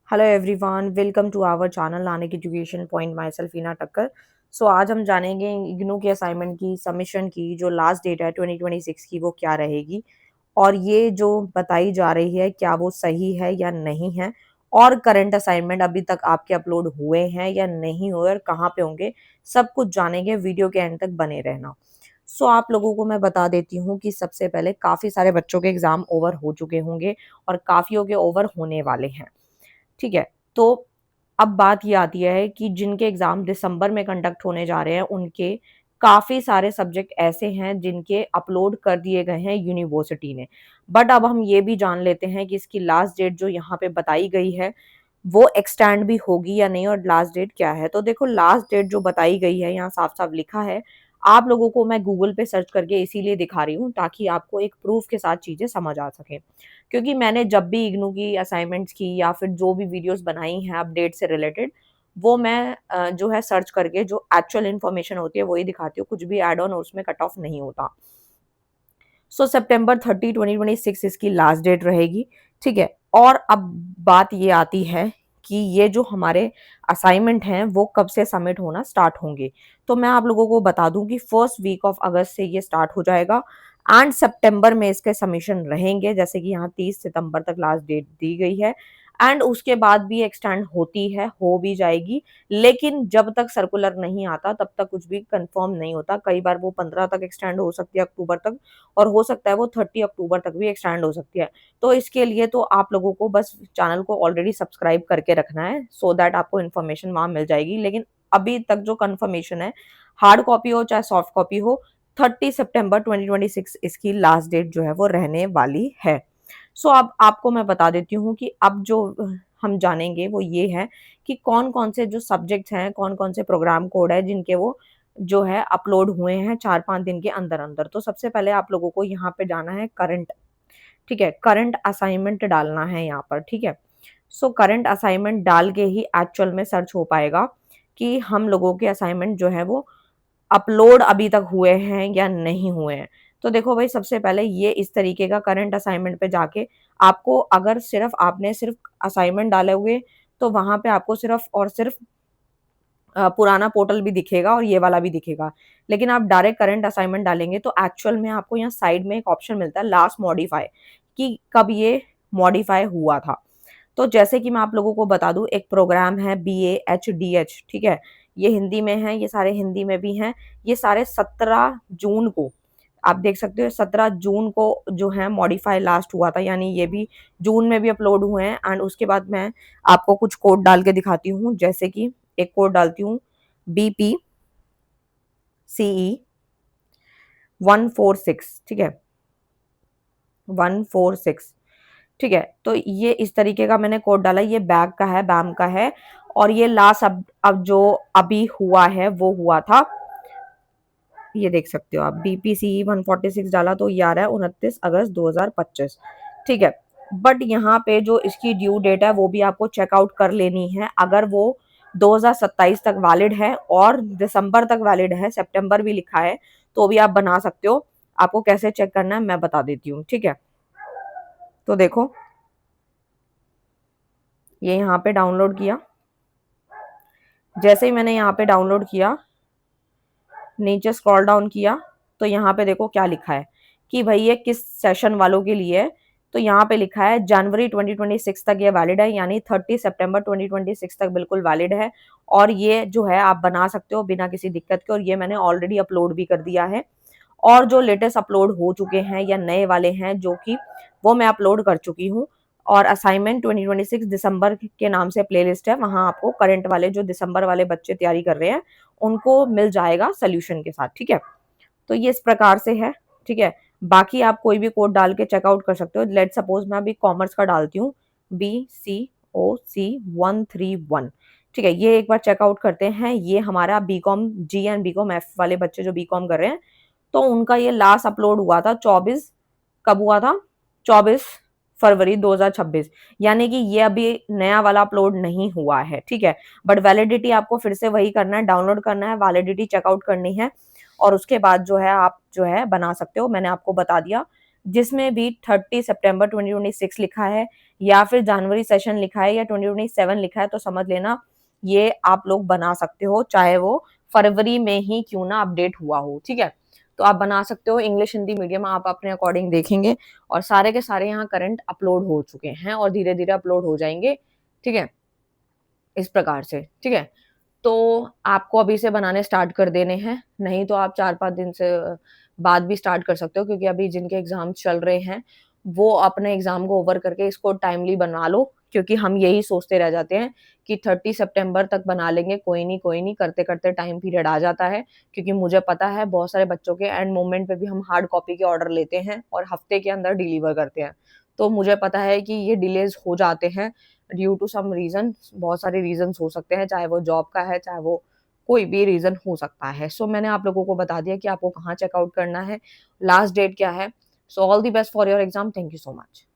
Hello everyone, welcome to our channel Nanak education point. Myself Heena Takkar. So आज हम जानेंगे इग्नू के असाइनमेंट की सबमिशन की जो लास्ट डेट है 2026 की वो क्या रहेगी, और ये जो बताई जा रही है क्या वो सही है या नहीं है, और करंट असाइनमेंट अभी तक आपके अपलोड हुए हैं या नहीं हुए और कहाँ पे होंगे, सब कुछ जानेंगे। वीडियो के एंड तक बने रहना। सो आप लोगों को मैं बता देती हूँ कि सबसे पहले काफ़ी सारे बच्चों के एग्ज़ाम ओवर हो चुके होंगे और काफ़ियों के ओवर होने वाले हैं। ठीक है। तो अब बात ये आती है कि जिनके एग्जाम दिसंबर में कंडक्ट होने जा रहे हैं उनके काफी सारे सब्जेक्ट ऐसे हैं जिनके अपलोड कर दिए गए हैं यूनिवर्सिटी ने। बट अब हम ये भी जान लेते हैं कि इसकी लास्ट डेट जो यहाँ पे बताई गई है वो एक्सटेंड भी होगी या नहीं, और लास्ट डेट क्या है। तो देखो, लास्ट डेट जो बताई गई है यहाँ साफ साफ लिखा है। आप लोगों को मैं गूगल पे सर्च करके इसीलिए दिखा रही हूँ ताकि आपको एक प्रूफ के साथ चीजें समझ आ सके, क्योंकि मैंने जब भी इग्नू की असाइनमेंट्स की या फिर जो भी वीडियोस बनाई हैं अपडेट से रिलेटेड, वो मैं जो है सर्च करके जो एक्चुअल इन्फॉर्मेशन होती है वही दिखाती हूँ। कुछ भी एड ऑन उसमें कट ऑफ नहीं होता। सो सितंबर 30 2026 इसकी लास्ट डेट रहेगी। ठीक है। और अब बात ये आती है कि ये जो हमारे असाइनमेंट हैं वो कब से सबमिट होना स्टार्ट होंगे। तो मैं आप लोगों को बता दूं कि फर्स्ट वीक ऑफ अगस्त से ये स्टार्ट हो जाएगा एंड सितंबर में इसके सबमिशन रहेंगे, जैसे कि यहाँ 30 सितंबर तक लास्ट डेट दी गई है। एंड उसके बाद भी एक्सटेंड होती है, हो भी जाएगी, लेकिन जब तक सर्कुलर नहीं आता तब तक कुछ भी कंफर्म नहीं होता। कई बार वो 15 तक एक्सटेंड हो सकती है, अक्टूबर तक, और हो सकता है वो 30 अक्टूबर तक भी एक्सटेंड हो सकती है। तो इसके लिए तो आप लोगों को बस चैनल को ऑलरेडी सब्सक्राइब करके रखना है, सो दैट आपको इन्फॉर्मेशन वहां मिल जाएगी। लेकिन अभी तक जो कंफर्मेशन है, हार्ड कॉपी हो चाहे सॉफ्ट कॉपी हो, 30 सितंबर 2026 इसकी लास्ट डेट जो है वो रहने वाली है। सो अब आपको मैं बता देती हूँ कि अब जो हम जानेंगे वो ये है कि कौन कौन से जो सब्जेक्ट्स हैं, कौन कौन से प्रोग्राम कोड है जिनके वो जो है अपलोड हुए हैं 4-5 दिन के अंदर अंदर। तो सबसे पहले आप लोगों को यहाँ पे जाना है करंट। ठीक है, करंट असाइनमेंट डालना है यहाँ पर। ठीक है। सो करंट असाइनमेंट डाल के ही एक्चुअल में सर्च हो पाएगा कि हम लोगों के असाइनमेंट जो है वो अपलोड अभी तक हुए हैं या नहीं हुए हैं। तो देखो भाई, सबसे पहले ये इस तरीके का करंट असाइनमेंट पे जाके आपको, अगर सिर्फ आपने सिर्फ असाइनमेंट डाले हुए, तो वहां पे आपको सिर्फ और सिर्फ पुराना पोर्टल भी दिखेगा और ये वाला भी दिखेगा। लेकिन आप डायरेक्ट करंट असाइनमेंट डालेंगे तो एक्चुअल में आपको यहाँ साइड में एक ऑप्शन मिलता है लास्ट मॉडिफाई, कि कब ये मॉडिफाई हुआ था। तो जैसे कि मैं आप लोगों को बता दूं, एक प्रोग्राम है BAHDH। ठीक है। ये हिंदी में है, ये सारे हिंदी में भी हैं। ये सारे 17 जून को आप देख सकते हो, 17 जून को जो है मॉडिफाई लास्ट हुआ था, यानी ये भी जून में भी अपलोड हुए हैं। एंड उसके बाद मैं आपको कुछ कोड डाल के दिखाती हूँ, जैसे कि एक कोड डालती हूँ BPCE 146। ठीक है, 146। ठीक है। तो ये इस तरीके का मैंने कोड डाला, ये बैग का है, बैम का है। और ये लास्ट अब जो अभी हुआ है वो हुआ था, ये देख सकते हो आप, BPCE 146 डाला तो ये आ रहा है 29 अगस्त 2025। ठीक है। बट यहाँ पे जो इसकी ड्यू डेट है वो भी आपको चेकआउट कर लेनी है। अगर वो 2027 तक वैलिड है और दिसंबर तक वैलिड है, सितंबर भी लिखा है, तो भी आप बना सकते हो। आपको कैसे चेक करना है मैं बता देती हूँ। ठीक है। तो देखो, ये यहाँ पे डाउनलोड किया। जैसे ही मैंने यहाँ पे डाउनलोड किया, नीचे स्क्रॉल डाउन किया, तो यहाँ पे देखो क्या लिखा है कि भाई ये किस सेशन वालों के लिए है। तो यहाँ पे लिखा है जनवरी 2026 तक ये वैलिड है, यानी 30 सितंबर 2026 तक बिल्कुल वैलिड है। और ये जो है आप बना सकते हो बिना किसी दिक्कत के, और ये मैंने ऑलरेडी अपलोड भी कर दिया है। और जो लेटेस्ट अपलोड हो चुके हैं या नए वाले हैं जो कि वो मैं अपलोड कर चुकी हूँ। और असाइनमेंट 2026 दिसंबर के नाम से प्लेलिस्ट है, वहां आपको करंट वाले जो दिसंबर वाले बच्चे तैयारी कर रहे हैं उनको मिल जाएगा सोल्यूशन के साथ। ठीक है। तो ये इस प्रकार से है। ठीक है। बाकी आप कोई भी कोड डाल के चेकआउट कर सकते हो। लेट सपोज मैं अभी कॉमर्स का डालती हूँ, BCOC 131। ठीक है, ये एक बार चेकआउट करते हैं। ये हमारा BCom G and BCom F वाले बच्चे जो BCom कर रहे हैं, तो उनका ये लास्ट अपलोड हुआ था 24, कब हुआ था, 24 फरवरी 2026। यानी कि ये अभी नया वाला अपलोड नहीं हुआ है। ठीक है। बट वैलिडिटी आपको फिर से वही करना है, डाउनलोड करना है, वैलिडिटी चेकआउट करनी है, और उसके बाद जो है आप जो है बना सकते हो। मैंने आपको बता दिया, जिसमें भी 30 सितंबर 2026 लिखा है या फिर जनवरी सेशन लिखा है या 2027 लिखा है, तो समझ लेना ये आप लोग बना सकते हो, चाहे वो फरवरी में ही क्यों ना अपडेट हुआ हो, ठीक है? तो आप बना सकते हो। इंग्लिश हिंदी मीडियम आप अपने अकॉर्डिंग देखेंगे, और सारे के सारे यहाँ करंट अपलोड हो चुके हैं और धीरे धीरे अपलोड हो जाएंगे, ठीक है, इस प्रकार से, ठीक है। तो आपको अभी से बनाने स्टार्ट कर देने हैं, नहीं तो आप 4-5 दिन से बाद भी स्टार्ट कर सकते हो, क्योंकि अभी जिनके एग्ज़ाम्स चल रहे हैं, वो अपने एग्ज़ाम को ओवर करके इसको टाइमली बना लो, क्योंकि हम यही सोचते रह जाते हैं कि 30 सितंबर तक बना लेंगे, कोई नहीं, करते-करते टाइम पीरियड आ जाता है। क्योंकि मुझे पता है बहुत सारे बच्चों के एंड मोमेंट पे भी हम हार्ड कॉपी के ऑर्डर लेते हैं और हफ्ते के अंदर डिलीवर करते हैं। तो मुझे पता है कि ये डिलेज़ हो जाते हैं ड्यू टू सम रीज़न, बहुत सारे रीज़न्स हो सकते हैं, चाहे वो जॉब का है, चाहे वो कोई भी रीज़न हो सकता है। सो मैंने आप लोगों को बता दिया कि आपको कहाँ चेकआउट करना है, लास्ट डेट क्या है। So all the best for your exam. Thank you so much.